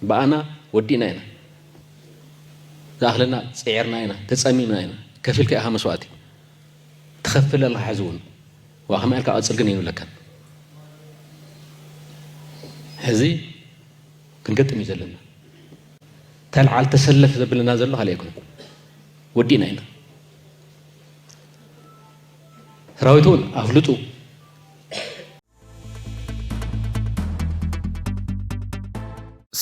بأنا ودينا هنا داخلنا سعرنا هنا تسمينا هنا كفيل كأها مسواتي تخفل الله حزون وأخما إلك أتصلقني يقول لك هذي كنقدم يزلنا تلعال تسلف زبلنا زله عليكم ودينا هنا راويتون أفلطوا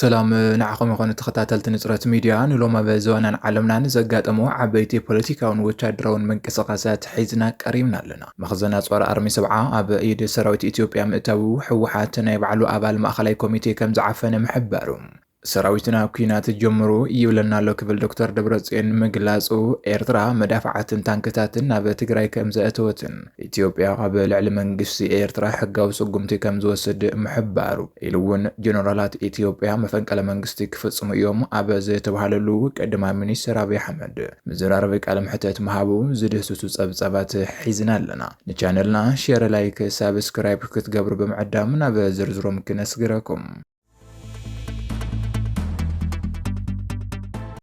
سلام نعقم يكون تخطاتلت نصرة ميديا نلوما بزوانا عالمنا نزقاتمو عبيتي بوليتيكاون وتشادرون من كسقاسات حيزنا كريمنا لنا مخزنا صور أرمي 7 أب إيد سراويت إثيوبيا مئتو حوحات نيبعلو أبال مأخلاي كوميتي كم زعفن محبارهم سراويتنا كينات الجمرو يولنا لو كبل دكتور دبرتسين مجلاسو إيرترا مدافعات تانكتاتن ناب تجراي كم زأتوتن إثيوبيا قبل علم منجسي إيرترا حقا وسقمتي كم زوسد محبارو إلون جنرالات إثيوبيا مفنك على منجستي كفصم يوم أبز تبهللو قدما منيستر أبي حمد مزراربك على محتات مهابو زده سوسوس أبصابات حيزنا لنا نشانلنا شير لايك سابسكرايب كتقبر بمعدامنا بزرزرو ممكن أسقركم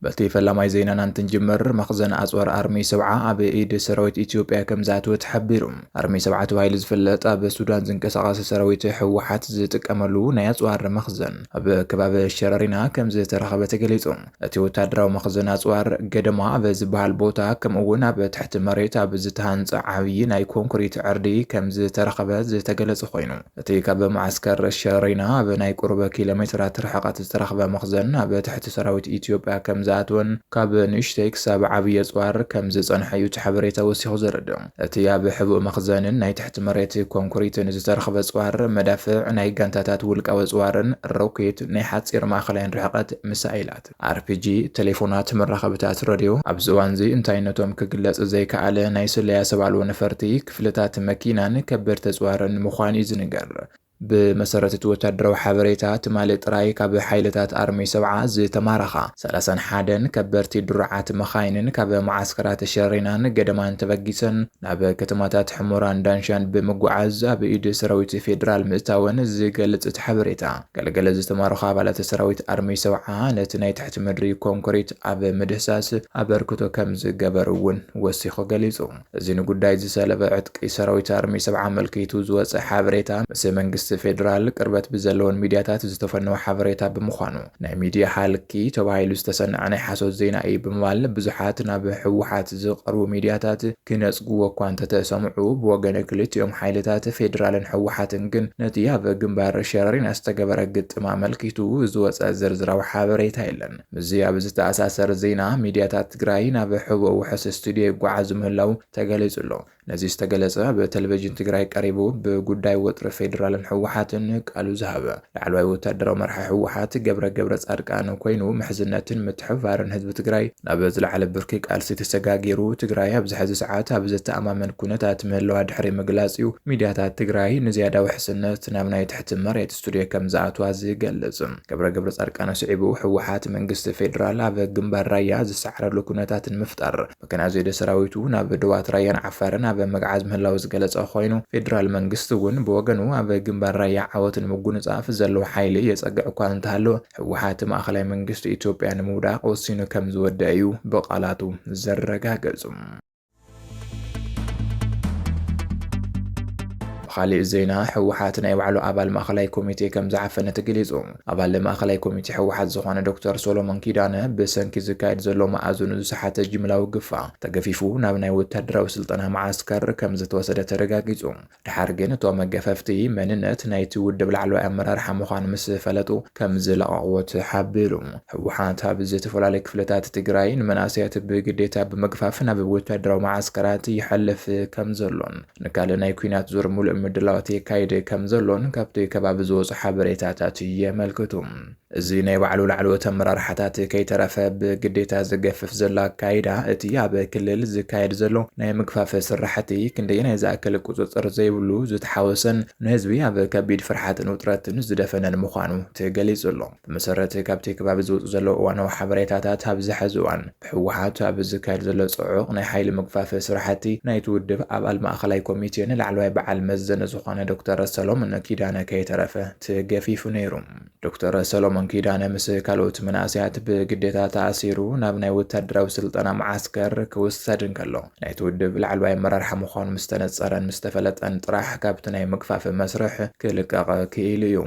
بلتي فلاماي زينا ننتنجمر مخزن أزوار أرمي 7 أب إيد سراويت إثيوبيا كم زاتو تحبيرهم أرمي 7 توايل زفلت أب السودان زنكساقاس سراويت حوحات زيتك أملو نيازوار مخزن أب كباب الشرارينا كم زيت رخبة تقليتهم أتيو تادراو مخزن أزوار قدما أب زبال بوتا كم أون أب تحت مريت أب زيتهانز عاوي ناي كونكريت عردي كم زيت رخبة زيت قلت خوينو أتي كاب معسكر الشرارينا أب ناي قرب كيلومترات رحقات ترخبة مخزن أب تحت سراويت إثيوبيا كم زاتون كاب نشتيك ساب عبية صوار كم زيزان حيو تحبريتا وسيخو زردو اتيا بحبو مخزن ناي تحت مريت كونكريت نزترخب صوار مدافع ناي قانتاتات ولقاو صوارن روكيت ناي حاتصير ماخلين رحقات مسائلات RPG تليفونات مرخبتات راديو ابزوانزي انتاينتوم كقلص زي كعالة ناي سليا سبالو نفرتي كفلتات مكينان كبرت صوارن مخواني زنقر بمسارة وتدرو حبريتات مالت رايكا بحيلتات أرمي 7 زي تمارخا 31 كبرتي درعات مخاينن كاب معسكرات الشرينان قدمان تبقيسن ناب كتماتات حموران دانشان بمقعز بإيد سراويت فيدرال مستاون زي قلت حبريتا قلقل زي تمارخا بالات سراويت أرمي 7 نتناي تحت مدري كونكريت أب مدهساس أبركتو كمز قبرون وسيخو قليزو زي نقول دايزي سالب عتق سراويت أرمي 7 ملكيتو زوز حبريتا بس منقس فيدرال قربت بزلون ميدياتات زتفنوا حبريتا بمخانو ناي ميديا حالكي تبايلو استسنع ناي حاسو زينا اي بموال بزحاتنا بحوحات زقرو ميدياتات كنسقو وكوانتا تسمعو بوغن كليت يوم حيلتات فيدرال حوحات انقن نتيا بقنبار الشرارين استقبر قد ما ملكيتو زوز زرزراو حبريتا إلن مزيا بزتا أساسر زينا ميدياتات تقراينا بحبو وحس استوديو قوعز مهلاو تقاليزلو نزي استقلصه بتلفزيون تግራይ ቀሪቡ بጉዳይ ወጥረ ፌደራል ሕወሓትን ቃሉ ዝሃበ ላዕለዋይ ወታደራዊ መርሒ ሕወሓት ገብረ ጻድቃን ኮይኑ ምሕዝነትን ምትሕብባርን ህዝቢ ትግራይ ናብ ዝለዓለ ብርኪ ቃልሲ ተሰጋጊሩ ትግራይ ኣብ ዝሕዚ ሰዓት ኣብ ዝተኣማመን ኩነታት ምህላዋ ድሕሪ ምግላጽዩ ሚድያታት ትግራይ ንዝያዳ ውሕስነት ናብ ናይ ትሕቲ መሬት ስቱድዮ ከም ዝኣትዋ ዝገልጽ ገብረ ጻድቃን ስዒቡ ሕወሓት መንግስቲ ፌደራል ኣብ ግንባር ራያ ዝሰዓረሉ ኩነታትን ምፍጣር መከናዘይ ሰራዊቱ ናብ ደዋት ራያን ዓፋርን በመግዓዝ ምህላው ዝገለጸ ኮይኑ ፌደራል መንግስት እውን በወገኑ ኣብ ግንባር ራያ ዓወትን ምጉንጻፍ ዘለው ሓይሊ የጸግዕ እኳ እንተሃሎ ሕወሓት ማእኸላይ መንግስት ኢትዮጵያ ንምውዳቕ ወሲኑ ከም ዝወደእ እዩ በቃላቱ ዘረጋገጹ خالي زينا حوحات ناي وعلو أبال مأخلاي كوميتي كم زعفنة تقليزو أبال مأخلاي كوميتي حوحات زخوانا دكتور سولومون كيدانا بسنكي زكايد زلو معازون زحات الجملة وقفا تقفيفو نابناي وتدرا وسلطانها معسكر كم زتوسد ترقاقيزو دحارقين تو مقففتي مننت ناي تود بالعلو أمرار حموخان مسفلتو كم زلقوت حابيلو حوحات هابزيت فلالك فلتات تقراين مناسيات بقديتا بمقفافنا بوتدرا ومعسكرات يحلف كم زلون نكال ناي كوينات زور ملئ مدلاوتي كايد كم زلون كابتي كباب زوز حبريتاتات يملكتهم زي ناي وعلو لعلو تمرار حتات كي ترفى بقديتا زقفف زلا كايدا اتيا بكلل زي كايد زلو ناي مقفاف سرحتي كندينا يزاكل قصصر زي بلو زد حوسن نهزبي اب كبيد فرحات نوترات نزدفن المخانو تقلي زلو بمسرت كابتي كباب زوز زلو وانو حبريتاتات هبز حزوان بحوحات هبز كايد زلو صعوق ناي حيل مقفاف سرحتي ناي تودف ابال ماخلاي كوميتين لعلو بعل مزن زخانه دكتور سلومون كيدانا كي ترفى تقفيف نيروم دكتور سلومون ሰለሞን ኪዳነ ምስ ካልኦት መናእሰያት ብግዴታ ተኣሲሩ ናብ ናይ ወታደራዊ ስልጠና ማዓስከር ክውሰድን ከሎ ናይ ትውድብ ላዕለዋይ ኣመራርሓ ምዃኑ ምስ ተነፀረን ምስ ተፈለጠን ጥራሕ ካብቲ ናይ ምግፋፍ መስርሕ ክልቀቕ ክኢሉ እዩ።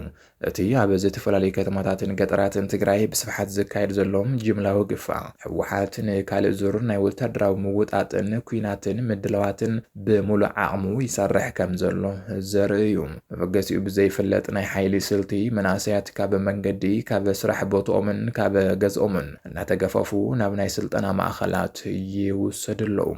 እቲ ኣብ ዝተፈላለዩ ከተማታትን ገጠራትን ትግራይ ብስፍሓት ዝካየድ ዘሎም ጅምላዊ ግፋዕ ሕወሓት ንካልእ ዙር ናይ ወታደራዊ ምውጣጥን ኩናትን ምድለዋትን ብምሉእ ዓቕሙ ይሰርሕ ከም ዘሎ ዘርኢ እዩ። መበገሲኡ ብዘይፍለጥ ናይ ሓይሊ ስልቲ መናእሰያት ካብ መንገዲ ካብ ስራሕ ቦትኦምን ካብ ገዝኦምን እናተገፈፉ ናብ ናይ ስልጠና ማእኸላት ይውሰድኣለዉ።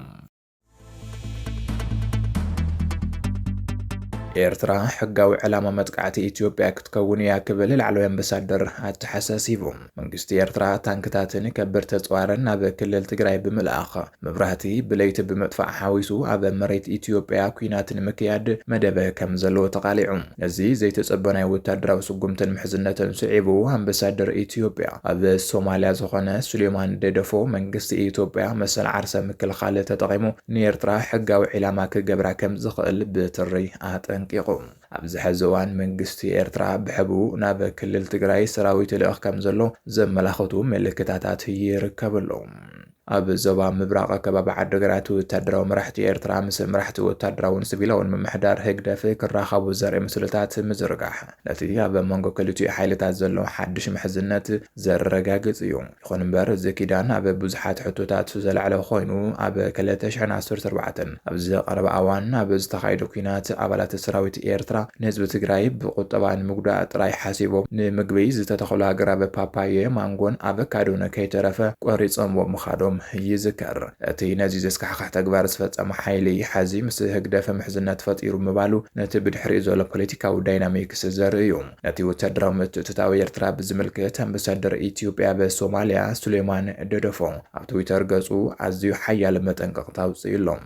ኤርትራ ሕጋዊ ዕላማ መጥቃዕቲ ኢትዮጵያ ክትከውን እያ ክብል ላዕለዋይ ኣምባሳደር ኣተሓሳሲቡ። መንግስቲ ኤርትራ ታንክታትን ከበድቲ ተጽዋርን ናብ ክልል ትግራይ ብምልኣኽ መብራህቲ ብለይቲ ብምጥፋእ ሓዊሱ ኣብ መሬት ኢትዮጵያ ኩናትን ምክያድ መደበ ከም ዘለዎ ተቃሊዑ። ነዚ ዘይተጸበናይ ወታደራዊ ስጉምትን ምሕዝነትን ስዒቡ ኣምባሳደር ኢትዮጵያ ኣብ ሶማልያ ዝኾነ ሱሌማን ደደፎ መንግስቲ ኢትዮጵያ መሰል ዓርሰ ምክልኻል ተጠቒሙ ንኤርትራ ሕጋዊ ዕላማ ክገብራ ከም ዝኽእል ብትሪ ኣጠንቂቑ። ኣብዚ ሕዚ እዋን መንግስቲ ኤርትራ ብሕቡ ናብ ክልል ትግራይ ሰራዊት ልእኽ ከም ዘሎ ዘመላኽቱ ምልክታት ይርከብሎም። ኣብ ዞባ ምብራቕ ከባቢ ዓዲግራት ወታደራዊ መራሕቲ ኤርትራ ምስ መራሕቲ ወታደራውን ሲቪላውን ምምሕዳር ህግደፍ ክራኸቡ ዘርኢ ምስልታት ምዝርጋሕ ነቲ ኣብ መንጎ ክልቲኡ ሓይልታት ዘሎ ሓድሽ ምሕዝነት ዘረጋግጽ እዩ። ይኹን እምበር እዚ ኪዳን ኣብ ብዙሓት ሕቶታት ዘለዓለ ኮይኑ ኣብ 2014 ኣብ ዝቐረበ እዋን ኣብ ዝተኻየደ ኩናት ኣባላት ሰራዊት ኤርትራ ንህዝቢ ትግራይ ብቁጠባ ንምጉዳእ ጥራይ ሓሲቦም ንምግቢ ዝተተኸሉ ኣግራብ ፓፓየ ማንጎን ኣቨካዶን ከይተረፈ ቆሪጾምዎ ምኻዶም ይዝከር። እቲ ነዚ ዘስካሕካሕ ተግባር ዝፈጸመ ሓይሊ ሓዚ ምስ ህግደፈ ምሕዝነት ፈጢሩ ምባሉ ነቲ ብድሕሪኡ ዘሎ ፖለቲካዊ ዳይናሚክስ ዘርኢ እዩ። ነቲ ወታደራዊ ምትእትታዊ ኤርትራ ብዝምልክት ኣምባሳደር ኢትዮጵያ በሶማልያ ሱሌማን ደደፎ ኣብ ትዊተር ገጹ ኣዝዩ ሓያል መጠንቀቕታ ኣውፅኢሎም።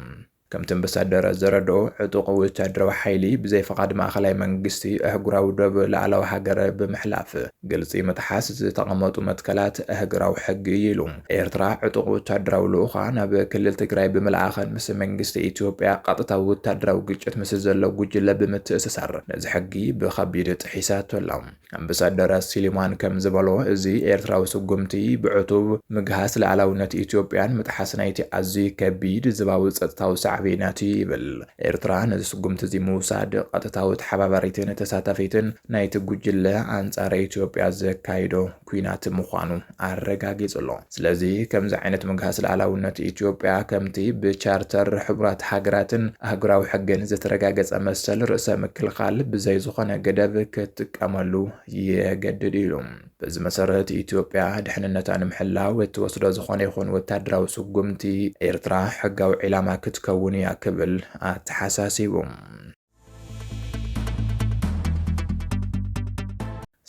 ከምቲ ኣምባሳደር ዘረድኦ ዕጡቕ ወታደራዊ ሓይሊ ብዘይ ፈቓድ ማእኸላይ መንግስቲ ኣህጉራዊ ደብ ላዕለዋይ ሃገር ብምሕላፍ ግልፂ ምጥሓስ ዝተቐመጡ መትከላት ኣህጉራዊ ሕጊ ኢሉ ኤርትራ ዕጡቕ ወታደራዊ ልኡኻን ናብ ክልል ትግራይ ብምልኣኸን ምስ መንግስቲ ኢትዮጵያ ቀጥታዊ ወታደራዊ ግጭት ምስ ዘሎ ጉጅለ ብምትእስሳር ነዚ ሕጊ ብኸቢድ ጥሒሳቶ ኣላ። ኣምባሳደር ሱሌማን ከም ዝበሎ እዚ ኤርትራዊ ስጉምቲ ብዕቱብ ምግሃስ ላዕላውነት ኢትዮጵያን ምጥሓስ ናይቲ ኣዝዩ ከቢድ ዝባዊ ፀጥታዊ ሳዕቤናት ይብል። ኤርትራ ነዚ ስጉምቲ እዚ ምውሳድ ቀጥታዊ ተሓባባሪትን ተሳታፊትን ናይቲ ጉጅለ ኣንጻር ኢትዮጵያ ዘካይዶ ኩናት ምዃኑ ኣረጋጊጹሎ። ስለዚ ከምዚ ዓይነት ምግሃስ ላዕላውነት ኢትዮጵያ ከምቲ ብቻርተር ሕቡራት ሃገራትን ኣህጉራዊ ሕግን ዝተረጋገጸ መሰል ርእሰ ምክልኻል ብዘይ ዝኾነ ገደብ ክትጥቀመሉ የገድድ ኢሉ። በዚ መሰረት ኢትዮጵያ ድሕንነታ ንምሕላው እትወስዶ ዝኾነ ይኹን ወታደራዊ ስጉምቲ ኤርትራ ሕጋዊ ዕላማ ክትከውን እያ ክብል ኣተሓሳሲቡ።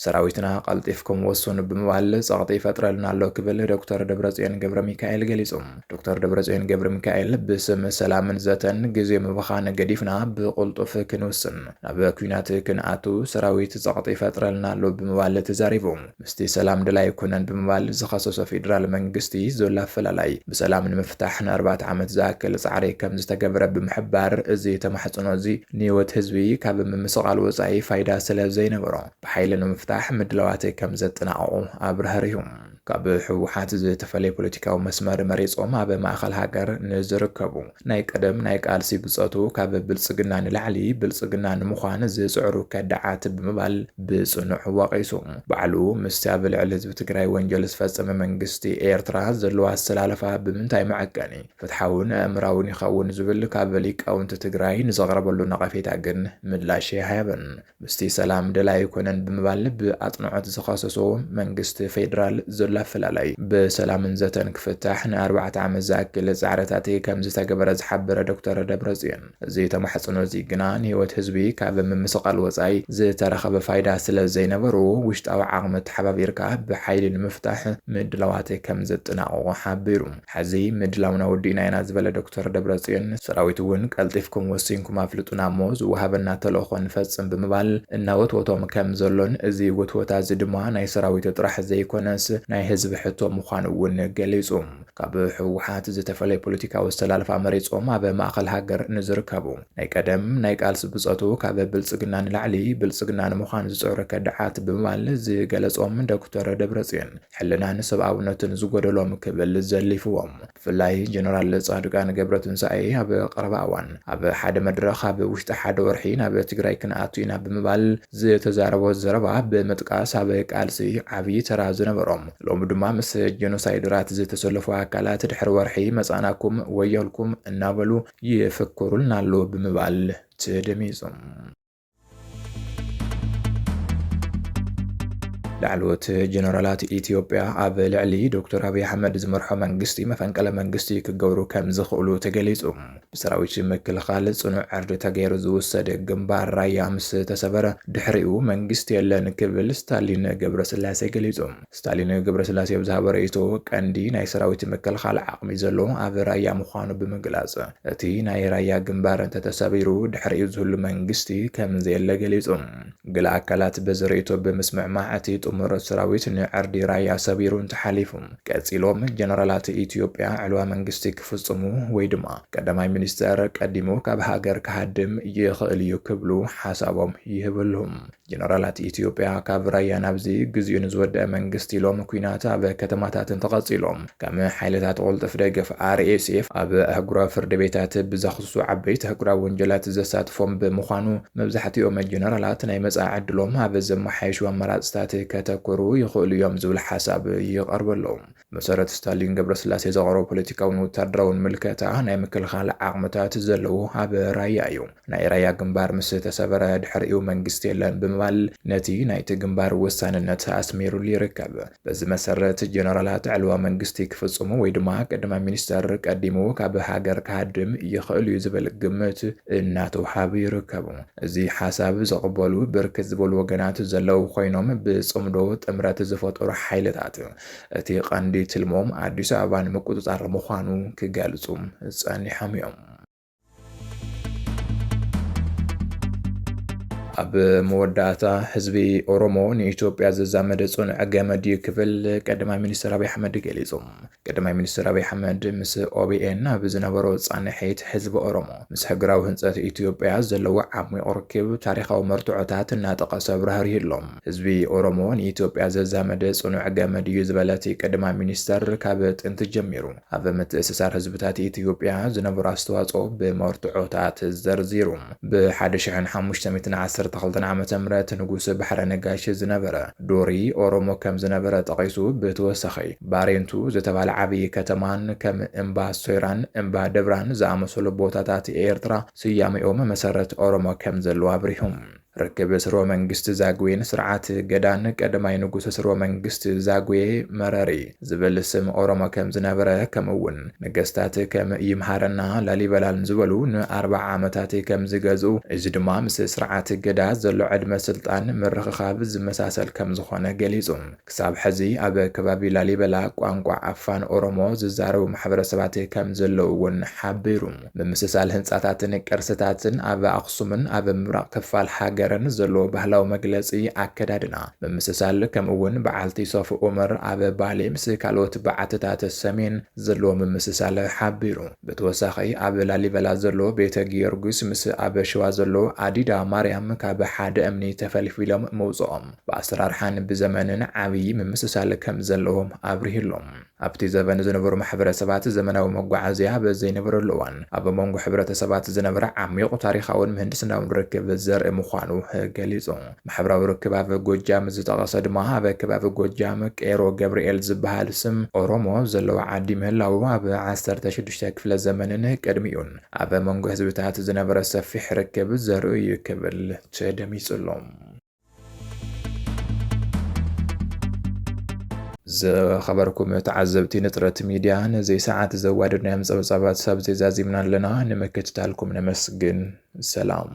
ሰራዊትና ቀልጢፍኩም ወስኑ ብምባል ጸቕጢ ይፈጥረልና ኣሎ ክብል ዶክተር ደብረጽዮን ገብረ ሚካኤል ገሊጹ። ዶክተር ደብረጽዮን ገብረ ሚካኤል ብስም ሰላምን ዘተን ግዜ ምብኻን ገዲፍና ብቁልጡፍ ክንውስን ናብ ኩናት ክንኣቱ ሰራዊት ጸቕጢ ይፈጥረልና ኣሎ ብምባል ተዛሪቡ። ምስቲ ሰላም ድላይ ኩነን ብምባል ዝኸሰሶ ፌደራል መንግስቲ ዘሎ ኣፈላላይ ብሰላም ንምፍታሕ ን4 ዓመት ዝኣክል ጻዕሪ ከም ዝተገብረ ብምሕባር እዚ ተማሕጽኖ እዚ ንህይወት ህዝቢ ካብ ምምስቓል ወጻኢ ፋይዳ ስለ ዘይነበሮ ብሓይሊ ንምፍታሕ ምድለዋት ከም ዘጠናቀቁ ኣብርህሪሁም። ካብ ሕወሓት ዝተፈለየ ፖለቲካዊ መስመር መሪጾም ኣብ ማእኸል ሃገር ንዝርከቡ ናይ ቀደም ናይ ቃልሲ ብፀቱ ካብ ብልጽግና ንላዕሊ ብልጽግና ንምዃን ዝጽዕሩ ከዳዓት ብምባል ብጽኑዕ ወቂሱ። ባዕሉ ምስቲ ኣብ ልዕሊ ህዝቢ ትግራይ ወንጀል ዝፈጸመ መንግስቲ ኤርትራ ዘለዎ ኣሰላለፋ ብምንታይ መዐቀኒ ፍትሓውን ኣእምራውን ይኸውን ዝብል ካብ ሊቃውንቲ ትግራይ ንዘቕረበሉ ነቐፌታ ግን ምላሽ ይሃበን። ምስቲ ሰላም ድላይ ኮነን ብምባል ብኣጽንዖት ዝኸሰሶ መንግስቲ ፌደራል ዘሎ ኣፈላላይ ብሰላምን ዘተን ክፍታሕ ን4 ዓመት ዝኣክል ጻዕርታት ከም ዝተገበረ ዝሓበረ ዶክተር ደብረጽዮን እዚ ተማሕጽኖ እዚ ግና ንህይወት ህዝቢ ካብ ምምስቓል ወጻኢ ዝተረኸበ ፋይዳ ስለ ዘይነበሩ ውሽጣዊ ዓቕሚ ተሓባቢርካ ብሓይሊ ንምፍታሕ ምድላዋት ከም ዘጠናቀቁ ሓቢሩ። ሕዚ ምድላውና ወዲእና ኢና ዝበለ ዶክተር ደብረጽዮን ሰራዊት እውን ቀልጢፍኩም ወሲንኩም ኣፍልጡና እሞ ዝወሃበና ተልእኾ ንፈጽም ብምባል እናወትወቶም ከም ዘሎን እዚ ወትወታ እዚ ድማ ናይ ሰራዊት ጥራሕ ዘይኮነስ ናይ ናይ ህዝቢ ሕቶ ምዃኑ እውን ገሊጹ ካብ ሕወሓት ዝተፈለየ ፖለቲካዊ ዝተላልፋ መሪጾም ኣብ ማእኸል ሃገር ንዝርከቡ ናይ ቀደም ናይ ቃልሲ ብፀቱ ካብ ብልጽግና ንላዕሊ ብልጽግና ንምዃኑ ዝፅዕሩ ከድሓት ብምባል ዝገለጾም ዶክተር ደብረጽዮን ሕልናን ሰብኣውነትን ዝጎደሎም ክብል ዘሊፍዎም ብፍላይ ጀነራል ጻድቃን ገብረትንሳኤ ኣብ ቀረባ እዋን ኣብ ሓደ መድረኽ ኣብ ውሽጢ ሓደ ወርሒ ናብ ትግራይ ክንኣቱ ኢና ብምባል ዝተዛረቦ ዘረባ ብምጥቃስ ኣብ ቃልሲ ዓብዪ ተራ ዝነበሮም ሎሚ ድማ ምስ ጀኖሳይደራት ዝተሰለፉ አካላት ድሕሪ ወርሒ መጻናኩም ወየልኩም እናበሉ ይፍክሩልና ኣሎ ብምባል ተደሚጾም ላዕለዎት ጀነራላት ኢትዮጵያ ኣብ ልዕሊ ዶክተር አብይ አሕመድ ዝመርሖ መንግስቲ መፈንቅለ መንግስቲ ክገብሩ ከም ዝኽእሉ ተገሊጹ ብሰራዊት ምክልኻል ጽኑዕ ዕርዲ ተገይሩ ዝውሰደ ግንባር ራያ ምስ ተሰበረ ድሕሪኡ መንግስቲ የለን ክብል ስታሊን ገብረስላሴ ገሊጹ ስታሊን ገብረስላሴ ብዝሃበ ርእይቶ ቀንዲ ናይ ሰራዊት ምክልኻል ዓቕሚ ዘሎ ኣብ ራያ ምዃኑ ብምግላጽ እቲ ናይ ራያ ግንባር እንተተሰቢሩ ድሕሪኡ ዝህሉ መንግስቲ ከም ዘየለ ገሊጹ ገለ አካላት በዚ ርእይቶ ብምስምዕማዕ እቲ ጥሙር ሰራዊት ንዕርዲ ራያ ሰቢሩ እንተሓሊፉ ቀጺሎም ጀነራላት ኢትዮጵያ ዕልዋ መንግስቲ ክፍጽሙ ወይ ድማ ቀዳማይ ሚኒስተር ቀዲሙ ካብ ሃገር ክሃድም ይኽእል እዩ ክብሉ ሓሳቦም ይህብሉም ጀነራላት ኢትዮጵያ ካብ ራያ ናብዚ ግዝኡ ንዝወደአ መንግስቲ ኢሎም ኩናት ኣብ ከተማታትን ተቐጺሎም ከም ሓይልታት ቁልጥፍ ደገፍ RSF ኣብ ኣህጉራዊ ፍርዲ ቤታት ብዘኽሱ ዓበይቲ ኣህጉራዊ ወንጀላት ዘሳትፎም ብምዃኑ መብዛሕትኦም ጀነራላት ናይ መጻኢ ዕድሎም ኣብ ዘመሓየሹ ኣማራጽታት ከተኩሩ ይኽእሉ እዮም ዝብል ሓሳብ ይቐርበሎም መሰረት ስታሊን ገብረስላሴ ዘቕረቡ ፖለቲካውን ወታደራውን ምልከታ ናይ ምክልኻል ዓቕምታት ዘለዎ ኣብ ራያ እዩ ናይ ራያ ግንባር ምስ ተሰበረ ድሕሪኡ መንግስቲ የለን ብምባል ነቲ ናይቲ ግንባር ወሳንነት ኣስሚሩሉ ይርከብ በዚ መሰረት ጀነራላት ዕልዋ መንግስቲ ክፍጽሙ ወይ ድማ ቀዳማይ ሚኒስተር ቀዲሙ ካብ ሃገር ክሃድም ይኽእል እዩ ዝብል ግምት እናተውሃቡ ይርከቡ እዚ ሓሳብ ዘቕበሉ ብርክት ዝበሉ ወገናት ዘለው ኮይኖም ብጽምዶ ጥምረት ዝፈጠሩ ሓይልታት እቲ ቀንዲ ትልሞም ኣዲስ ኣበባ ንምቁጽጻር ምዃኑ ክገልጹ ጸኒሖም እዮም ኣብ መወዳእታ ህዝቢ ኦሮሞ ንኢትዮጵያ ዘዛመደ ጽኑዕ ገመድ ክብል ቀዳማይ ሚኒስተር አብይ አሕመድ ገሊጹ ቀዳማይ ሚኒስተር አብይ አሕመድ ምስ OBN ኣብ ዝነበሮ ጻንሒት ህዝቢ ኦሮሞ ምስ ሃገራዊ ህንጸት ኢትዮጵያ ዘለዎ ዓሚቕ ርክብ ታሪኻዊ መርትዖታት እናጠቐሰ ብርሃርሂሎም ህዝቢ ኦሮሞ ንኢትዮጵያ ዘዛመደ ጽኑዕ ገመድ እዩ ዝበለት ቀዳማይ ሚኒስተር ካብ ጥንቲ ጀሚሩ ኣብ ምትእስሳር ህዝብታት ኢትዮጵያ ዝነበሩ ኣስተዋጽኦ ብመርትዖታት ዘርዚሩ ብ1510 ተኸልተን ዓመተ ምህረት ንጉስ ባሕረ ነጋሽ ዝነበረ ዶሪ ኦሮሞ ከም ዝነበረ ጠቒሱ ብተወሳኺ ባሬንቱ ዝተባለ ዓብዪ ከተማን ከም እምባ ሶይራን እምባ ደብራን ዝኣመሰሉ ቦታታት ኤርትራ ስያሜኦም መሰረት ኦሮሞ ከም ዘለዎ አብሪሆም ርክብ ስርወ መንግስት ዛጉዌን ስርዓት ገዳን ቀዳማይ ንጉስ ስርወ መንግስት ዛጉዌ መረሪ ዝብል ስም ኦሮሞ ከም ዝነበረ ከምውን ነገስታት ከም ይምሃረና ላሊበላን ዝበሉ ን40 ዓመታት ከም ዝገዝኡ እዚ ድማ ምስ ስርዓት ገዳ ዘሎ ዕድመ ስልጣን ምርኽኻብ ዝመሳሰል ከም ዝኾነ ገሊጹ ክሳብ ሕዚ ኣብ ከባቢ ላሊበላ ቋንቋ ኣፋን ኦሮሞ ዝዛረቡ ማሕበረሰባት ከም ዘለው እውን ሓቢሩ ብምስሳል ህንጻታትን ቅርስታትን ኣብ ኣኽሱምን ኣብ ምብራቕ ክፋል ሃገር ዘሎ ባህላዊ መግለጺ ኣከዳድና ብምስሳል ከምውን በዓልቲ ሶፍ ዑመር ኣብ ባሌ ምስ ካልኦት በዓትታት ሰሜን ዘሎ ብምስሳል ሓቢሩ ብተወሳኺ ኣብ ላሊበላ ዘሎ ቤተ ጊዮርጊስ ምስ ኣብ ሸዋ ዘሎ ኣዲዳ ማርያም ካብ ሓደ እምኒ ተፈልፊሎም መውጽኦም ብኣሰራርሓን ብዘመንን ዓብዪ ምምስሳል ከም ዘለዎም አብሪሂሎም ኣብቲ ዘበን ዝነበሩ ማሕበረሰባት ዘመናዊ መጓዓዝያ በዘይነበረሉ እዋን ኣብ መንጎ ሕብረተሰባት ዝነበረ ዓሚቕ ታሪኻውን ምህንድስናውን ርክብ ዘርኢ ምዃኑ ገሊጹ ማሕበራዊ ርክብ ኣብ ጎጃም ዝጠቐሰ ድማ ኣብ ከባቢ ጎጃም ቄሮ ገብርኤል ዝበሃል ስም ኦሮሞ ዘለዎ ዓዲ ምህላው ኣብ 16 ክፍለ ዘመንን ቅድሚኡን ኣብ መንጎ ህዝብታት ዝነበረ ሰፊሕ ርክብ ዘርኢ እዩ ክብል ተደሚጹሎም ዝኸበርኩም ተዓዘብቲ ንጥረት ሚድያ ነዚ ሰዓት ዘዋድድናዮም ፀብጻባት ሰብ ዘዛዚምና ኣለና ንምክትታልኩም ነመስግን ሰላም